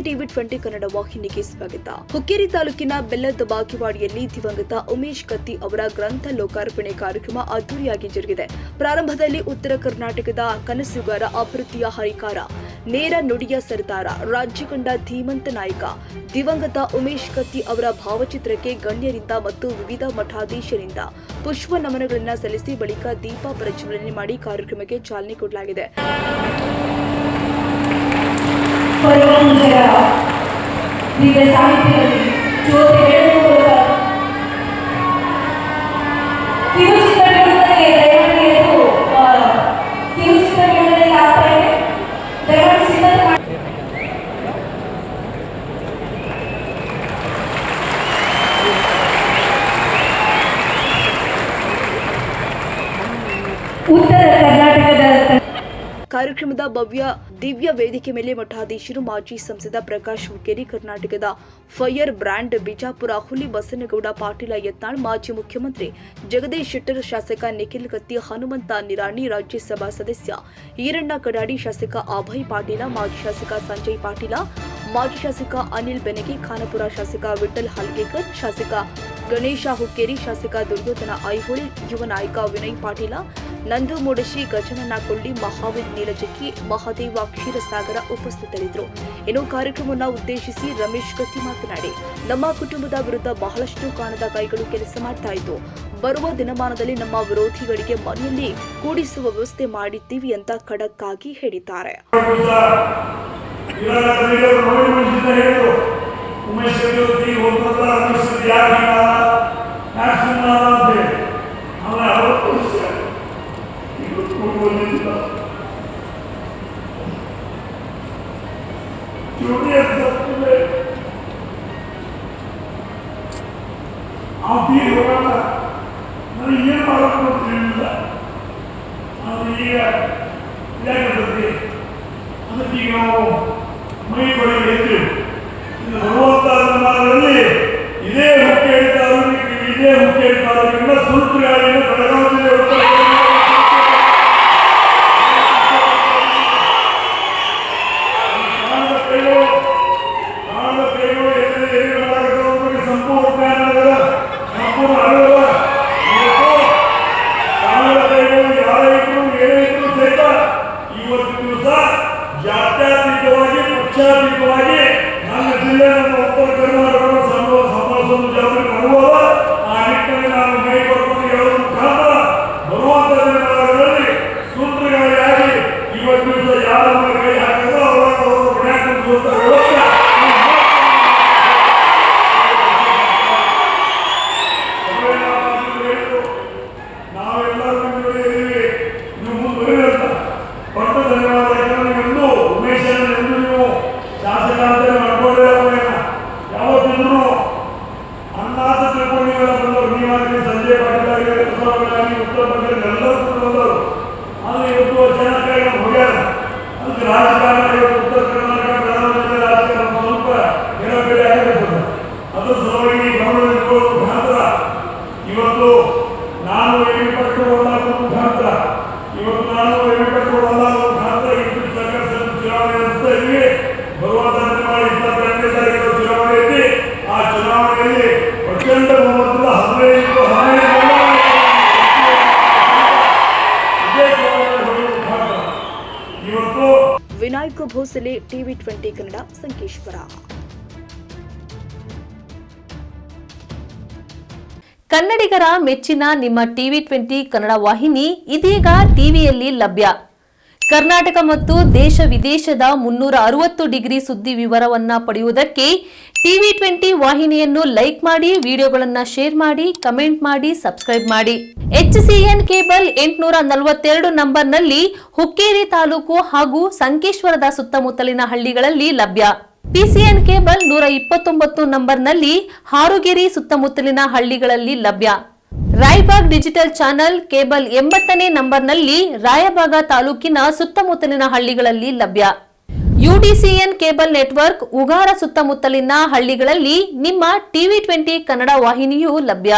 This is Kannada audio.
ಟಿವಿ 20 ಕನ್ನಡ ವಾಹಿನಿಗೆ ಸ್ವಾಗತ. ಹುಕ್ಕೇರಿ ತಾಲೂಕಿನ ಬೆಲ್ಲದ ಬಾಗೇವಾಡಿಯಲ್ಲಿ ದಿವಂಗತ ಉಮೇಶ್ ಕತ್ತಿ ಅವರ ಗ್ರಂಥ ಲೋಕಾರ್ಪಣೆ ಕಾರ್ಯಕ್ರಮ ಅದ್ದೂರಿಯಾಗಿ ಜರುಗಿದೆ. ಪ್ರಾರಂಭದಲ್ಲಿ ಉತ್ತರ ಕರ್ನಾಟಕದ ಕನಸುಗಾರ, ಅಭಿವೃದ್ಧಿಯ ಹರಿಕಾರ, ನೇರ ನುಡಿಯ ಸರ್ದಾರ, ರಾಜ್ಯ ಕಂಡ ಧೀಮಂತ ನಾಯಕ ದಿವಂಗತ ಉಮೇಶ್ ಕತ್ತಿ ಅವರ ಭಾವಚಿತ್ರಕ್ಕೆ ಗಣ್ಯರಿಂದ ಮತ್ತು ವಿವಿಧ ಮಠಾಧೀಶರಿಂದ ಪುಷ್ಪ ನಮನಗಳನ್ನು ಸಲ್ಲಿಸಿ ಬಳಿಕ ದೀಪ ಪ್ರಜ್ವಲನೆ ಮಾಡಿ ಕಾರ್ಯಕ್ರಮಕ್ಕೆ ಚಾಲನೆ ಕೊಡಲಾಗಿದೆ. ಕಾರ್ಯಕ್ರಮದ ದಿವ್ಯ ವೇದಿಕೆ ಮೇಲೆ ಮಠಾಧೀಶರು, ಮಾಜಿ ಸಂಸದ ಪ್ರಕಾಶ್ ಹುಕ್ಕೇರಿ, ಕರ್ನಾಟಕದ ಫೈರ್ ಬ್ರ್ಯಾಂಡ್ ಬಿಜಾಪುರ ಹುಲಿ ಬಸನಗೌಡ ಪಾಟೀಲ ಯತ್ನಾಳ್, ಮಾಜಿ ಮುಖ್ಯಮಂತ್ರಿ ಜಗದೀಶ್ ಶೆಟ್ಟರ್, ಶಾಸಕ ನಿಖಿಲ್ ಕತ್ತಿ, ಹನುಮಂತ ನಿರಾಣಿ, ರಾಜ್ಯಸಭಾ ಸದಸ್ಯ ಈರಣ್ಣ ಕಡಾಡಿ, ಶಾಸಕ ಅಭಯ್ ಪಾಟೀಲ, ಮಾಜಿ ಶಾಸಕ ಸಂಜಯ್ ಪಾಟೀಲ, ಮಾಜಿ ಶಾಸಕ ಅನಿಲ್ ಬೆನಗಿ, ಖಾನಾಪುರ ಶಾಸಕ ವಿಠಲ್ ಹಲ್ಗೇಕರ್, ಶಾಸಕ ಗಣೇಶ ಹುಕ್ಕೇರಿ, ಶಾಸಕ ದುರ್ಯೋಧನ ಐಹೊಳಿ, ಯುವ ನಾಯಕ ವಿನಯ್ ಪಾಟೀಲ, ನಂದು ಮೂಡಶಿ, ಗಜನನ ಕೊಳ್ಳಿ, ಮಹಾವೀರ್ ನೀಲಜಕ್ಕಿ, ಮಹಾದೇವ ಕ್ಷೀರಸಾಗರ ಉಪಸ್ಥಿತರಿದ್ದರು. ಇನ್ನು ಕಾರ್ಯಕ್ರಮವನ್ನು ಉದ್ದೇಶಿಸಿ ರಮೇಶ್ ಕತ್ತಿ ಮಾತನಾಡಿ, ನಮ್ಮ ಕುಟುಂಬದ ವಿರುದ್ಧ ಬಹಳಷ್ಟು ಕಾಣದ ಕೈಗಳು ಕೆಲಸ ಮಾಡ್ತಾ ಇತ್ತು. ಬರುವ ದಿನಮಾನದಲ್ಲಿ ನಮ್ಮ ವಿರೋಧಿಗಳಿಗೆ ಮನೆಯಲ್ಲಿ ಕೂಡಿಸುವ ವ್ಯವಸ್ಥೆ ಮಾಡಿದ್ದೀವಿ ಅಂತ ಖಡಕ್ ಆಗಿ ಹೇಳಿದ್ದಾರೆ. ವಿನಾಯಕ ಭೋಸಲೆ, ಟಿವಿ 20 ಕನ್ನಡ, ಸಂಕೇಶ್ವರ. ಕನ್ನಡಿಗರ ಮೆಚ್ಚಿನ ನಿಮ್ಮ ಟಿವಿ 20 ಕನ್ನಡ ವಾಹಿನಿ ಇದೀಗ ಟಿವಿಯಲ್ಲಿ ಲಭ್ಯ. ಕರ್ನಾಟಕ ಮತ್ತು ದೇಶ ವಿದೇಶದ 360 ಡಿಗ್ರಿ ಸುದ್ದಿ ವಿವರವನ್ನ ಪಡೆಯುವುದಕ್ಕೆ ಟಿವಿ 20 ವಾಹಿನಿಯನ್ನು ಲೈಕ್ ಮಾಡಿ, ವಿಡಿಯೋಗಳನ್ನು ಶೇರ್ ಮಾಡಿ, ಕಮೆಂಟ್ ಮಾಡಿ, ಸಬ್ಸ್ಕ್ರೈಬ್ ಮಾಡಿ. HCN ಕೇಬಲ್ 842 ನಂಬರ್ನಲ್ಲಿ ಹುಕ್ಕೇರಿ ತಾಲೂಕು ಹಾಗೂ ಸಂಕೇಶ್ವರದ ಸುತ್ತಮುತ್ತಲಿನ ಹಳ್ಳಿಗಳಲ್ಲಿ ಲಭ್ಯ. PCN ಕೇಬಲ್ 129 ನಂಬರ್ನಲ್ಲಿ ಹಾರುಗೆರೆ ಸುತ್ತಮುತ್ತಲಿನ ಹಳ್ಳಿಗಳಲ್ಲಿ ಲಭ್ಯ. ರಾಯಬಾಗ್ ಡಿಜಿಟಲ್ ಚಾನೆಲ್ ಕೇಬಲ್ 80ನೇ ನಂಬರ್ನಲ್ಲಿ ರಾಯಬಾಗ ತಾಲೂಕಿನ ಸುತ್ತಮುತ್ತಲಿನ ಹಳ್ಳಿಗಳಲ್ಲಿ ಲಭ್ಯ. UDCN ಕೇಬಲ್ ನೆಟ್ವರ್ಕ್ ಉಗಾರ ಸುತ್ತಮುತ್ತಲಿನ ಹಳ್ಳಿಗಳಲ್ಲಿ ನಿಮ್ಮ ಟಿವಿ 20 ಕನ್ನಡ ವಾಹಿನಿಯೂ ಲಭ್ಯ.